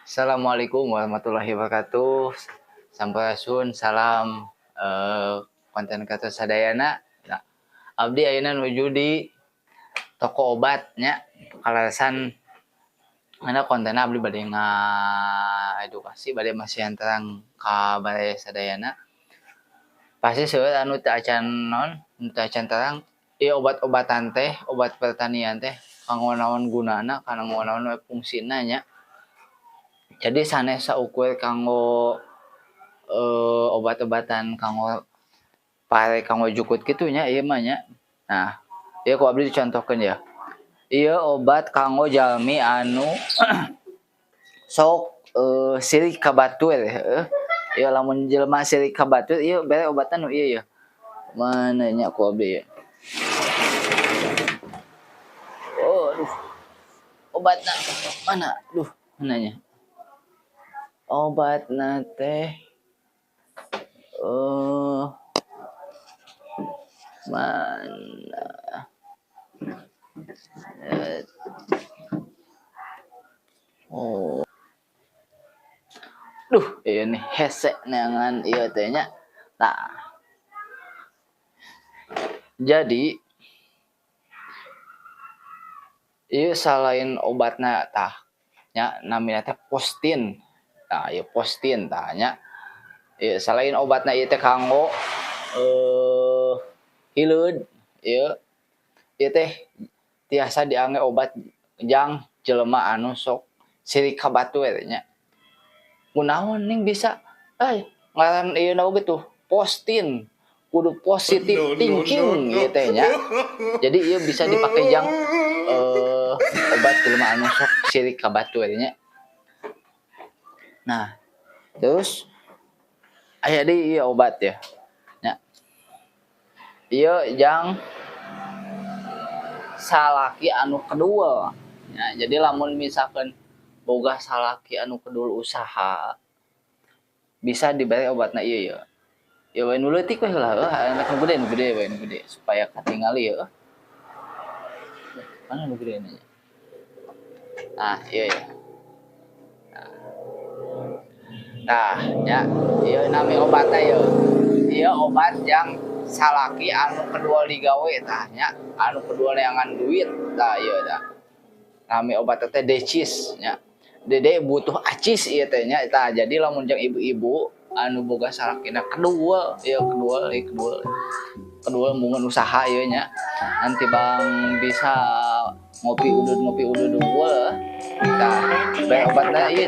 Assalamualaikum warahmatullahi wabarakatuh. Sampurasun, salam konten kata sadayana. Nah, abdi ayeuna nuju di toko obatnya. Kalasan mana konten abdi bade edukasi bade masihan terang ka bade sadayana. Pasti seueur anu teu acan terang ieu obat-obatan teh, obat pertanian teh kanggo naon gunana, kanggo naon fungsina nya. Jadi sanes saukur kanggo obat-obatan kanggo pare kanggo jukut kitu nya ieu mah nya. Nah, ieu ku abdi dicontohkeun ya. Ieu obat kanggo jalmi anu sok sirik ka batur heuh. Ieu lamun jelema sirik ka batur ieu bere obatan nu ieu ya. Mana nya ku abdi ya. Oh, aduh. Obatna mana? Duh, mana nya? Obatna teh mana? Oh. Duh, ini hese neangan ieu teh nya. Nah. Jadi ieu selain obatna tah nya namina teh postin. Nah, ieu postin tah nya. Ieu selain obatna ieu teh kanggo hileud ieu teh tiasa diangge obat jang jelema anu sok sirik ka batur nya. Kunaon ning bisa ngaran ieu na oge tuh postin. Kudu positive thinking ieu teh nya. Jadi ieu bisa dipake jang obat jelema anu sok sirik ka batur nya. Nah, terus aya deui ieu obat ya. Nya. Ieu jang salaki anu kedul. Nah, jadi lamun misalkan boga salaki anu kedul usaha bisa dibere obatna ieu ya. Ya we nu leutik we heula anak nu gede we nu gede supaya katingali ya. Mana nu gede nya? Nah, ieu ya. Nah, ya, ieu nami obatna ieu. Ieu obat yang salaki anu kedua digawe tah nya, anu kedua neangan duit tah ieu tah. Nami obat teh decis nya. Dede butuh acis ieu teh nya tah. Jadi lamun jeung ibu-ibu anu boga salakina kedua mungun usaha ieu nya. Nanti Bang bisa ngopi udud unggul. Tah, bae obatna ieu